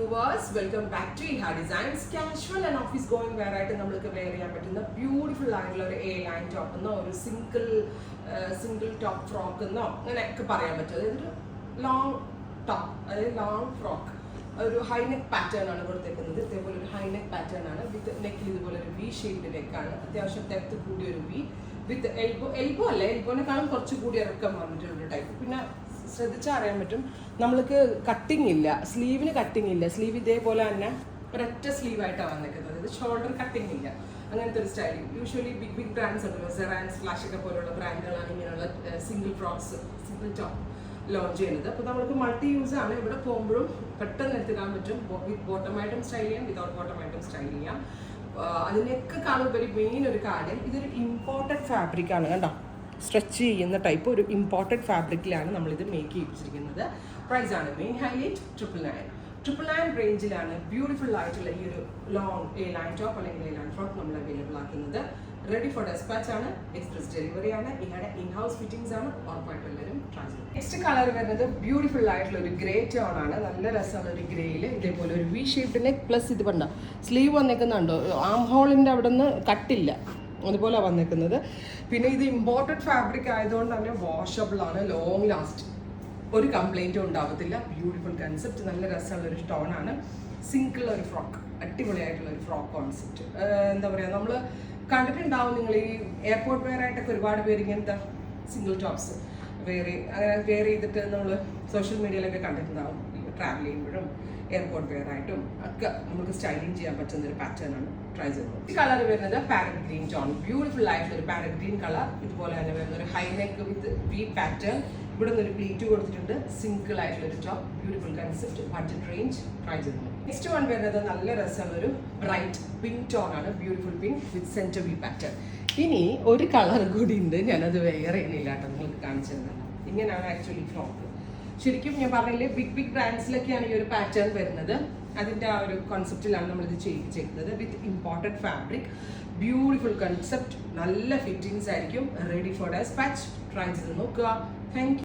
viewers, welcome back to Iha Designs. Casual and office going wear ആയിട്ട് നമുക്ക് wear ചെയ്യാൻ പറ്റുന്ന ബ്യൂട്ടിഫുൾ ആയിട്ടുള്ള ഒരു എ ലൈൻ ടോപ്പ് എന്നോ ഒരു സിംഗിൾ ടോപ്പ് ഫ്രോക്ക് എന്നോ അങ്ങനെയൊക്കെ പറയാൻ പറ്റും. അതായത് ലോങ് ടോപ്പ്, അതായത് ലോങ് ഫ്രോക്ക്, ഒരു ഹൈ നെക്ക് പാറ്റേൺ ആണ് കൊടുത്തേക്കുന്നത്. ഇതേപോലെ ഒരു ഹൈ നെക്ക് പാറ്റേൺ ആണ്. വിത്ത് നെക്കിൽ ഇതുപോലെ ഒരു വി ഷേപ്ഡ് നെക്കാണ്. അത്യാവശ്യം ഡെപ്ത് കൂടിയ ഒരു വി വിത്ത് എൽബോ അല്ല, എൽബോനെക്കാളും കുറച്ച് കൂടി ഇറക്കം വന്നിട്ടുള്ള ടൈപ്പ്. പിന്നെ ശ്രദ്ധിച്ചാൽ അറിയാൻ പറ്റും, നമ്മൾക്ക് കട്ടിങ് ഇല്ല, സ്ലീവിന് കട്ടിങ് ഇല്ല. സ്ലീവ് ഇതേപോലെ തന്നെ ഒരൊറ്റ സ്ലീവായിട്ടാണ് വന്നിരിക്കുന്നത്. ഇത് ഷോൾഡർ കട്ടിങ് ഇല്ല. അങ്ങനത്തെ ഒരു സ്റ്റൈൽ യൂഷ്വലി ബിഗ് ബ്രാൻഡ്സ് ഉണ്ടല്ലോ, സെറാൻസ്, ഫ്ലാഷ് ഒക്കെ പോലുള്ള ബ്രാൻഡുകളാണ് ഇങ്ങനെയുള്ള single frocks, single top launch ചെയ്യുന്നത്. അപ്പോൾ നമുക്ക് മൾട്ടി യൂസ് ആണ്. ഇവിടെ പോകുമ്പോഴും പെട്ടെന്ന് എടുത്തിടാൻ പറ്റും. വിത്ത് ബോട്ടമായിട്ടും സ്റ്റൈൽ ചെയ്യാം, വിതൗട്ട് ബോട്ടമായിട്ടും സ്റ്റൈൽ ചെയ്യാം. അതിനൊക്കെ കാണുമ്പോൾ മെയിൻ ഒരു കാര്യം, ഇതൊരു ഇമ്പോർട്ടഡ് ഫാബ്രിക് ആണ്. കണ്ടോ, സ്ട്രെച്ച് ചെയ്യുന്ന ടൈപ്പ് ഒരു ഇമ്പോർട്ടഡ് ഫാബ്രിക്കിലാണ് നമ്മളിത് മേക്ക് ചെയ്യിപ്പിച്ചിരിക്കുന്നത്. പ്രൈസ് ആണ് മെയിൻ ഹൈലൈറ്റ് 999 റേഞ്ചിലാണ് ബ്യൂട്ടിഫുൾ ആയിട്ടുള്ള ഈ ഒരു ലോങ് എ ലൈൻ ടോപ്പ് അല്ലെങ്കിൽ എ ലൈൻ ഫ്രോക്ക് നമ്മൾ അവൈലബിൾ ആക്കുന്നത്. റെഡി ഫോർ ഡെസ്പാച്ച് ആണ്, എക്സ്പ്രസ് ഡെലിവറി ആണ്, ഇഹയുടെ ഇൻ ഹൗസ് ഫിറ്റിംഗ്സ് ആണ്. ഉറപ്പായിട്ടും എല്ലാവരും ട്രൈ ചെയ്യും. നെക്സ്റ്റ് കളർ വരുന്നത് ബ്യൂട്ടിഫുൾ ആയിട്ടുള്ള ഒരു ഗ്രേ ടോൺ ആണ്. നല്ല രസമുള്ള ഒരു ഗ്രേയിൽ ഇതേപോലെ ഒരു വി ഷേപ്ഡ് നെക്ക് പ്ലസ് ഇത് പണ്ട സ്ലീവ് വന്നേക്കുന്നുണ്ടോ, ആം ഹോളിൻ്റെ അവിടെ നിന്ന് കട്ടില്ല, അതുപോലെ വന്നേക്കുന്നത്. പിന്നെ ഇത് ഇമ്പോർട്ടഡ് ഫാബ്രിക് ആയതുകൊണ്ട് തന്നെ വാഷബിൾ ആണ്, ലോങ് ലാസ്റ്റ്, ഒരു കംപ്ലൈൻറ്റും ഉണ്ടാവത്തില്ല. ബ്യൂട്ടിഫുൾ കൺസെപ്റ്റ്, നല്ല രസമുള്ള ഒരു ടോണാണ്. സിംഗിൾ ഒരു ഫ്രോക്ക്, അടിപൊളിയായിട്ടുള്ള ഒരു ഫ്രോക്ക് കോൺസെപ്റ്റ്. എന്താ പറയുക, നമ്മൾ കണ്ടിട്ടുണ്ടാവും നിങ്ങൾ ഈ എയർപോർട്ട് വെയർ ആയിട്ടൊക്കെ ഒരുപാട് പേര് ഇങ്ങനത്തെ സിംഗിൾ ടോപ്സ് അങ്ങനെ വെയർ ചെയ്തിട്ട് നമ്മൾ സോഷ്യൽ മീഡിയയിലൊക്കെ കണ്ടിട്ടുണ്ടാവും. ട്രാവൽ ചെയ്യുമ്പോഴും എയർപോർട്ട് വെയർ ആയിട്ടും ഒക്കെ നമുക്ക് സ്റ്റൈലിംഗ് ചെയ്യാൻ പറ്റുന്ന ഒരു പാറ്റേൺ ആണ്. ട്രൈ ചെയ്യുന്നത്. ഈ കളർ വരുന്നത് പാരറ്റ് ഗ്രീൻ ടോൺ, ബ്യൂട്ടിഫുൾ ആയിട്ടുള്ള ഒരു പാരറ്റ് ഗ്രീൻ കളർ. ഇതുപോലെ തന്നെ വരുന്ന ഒരു high neck with V pattern. ഇവിടെ നിന്ന് ഒരു പ്ലീറ്റ് കൊടുത്തിട്ടുണ്ട്. സിംഗിൾ ആയിട്ടുള്ള ഒരു top, beautiful concept, budget range. Try ചെയ്യുന്നത്. നെക്സ്റ്റ് വൺ വരുന്നത് നല്ല രസമുള്ള ഒരു ബ്രൈറ്റ് പിങ്ക് ടോൺ ആണ്, beautiful pink with centre V pattern. ഇനി ഒരു കളർ കൂടി ഉണ്ട്, ഞാനത് വെയർ ചെയ്യുന്നില്ല കേട്ടോ, നിങ്ങൾക്ക് കാണിച്ചു തരുന്നത്. ഇങ്ങനെയാണ് ആക്ച്വലി ഫ്രോക്ക്. ശരിക്കും ഞാൻ പറഞ്ഞില്ലേ, ബിഗ് ബ്രാൻഡ്സിലൊക്കെയാണ് ഈ ഒരു പാറ്റേൺ വരുന്നത്. അതിൻ്റെ ആ ഒരു കോൺസെപ്റ്റിലാണ് നമ്മളിത് ചെയ്യിപ്പിച്ചേക്കുന്നത്. With imported fabric, beautiful concept, നല്ല ഫിറ്റിങ്സ് ആയിരിക്കും. Ready for despatch. ട്രൈ ചെയ്ത് നോക്കുക. Thank U.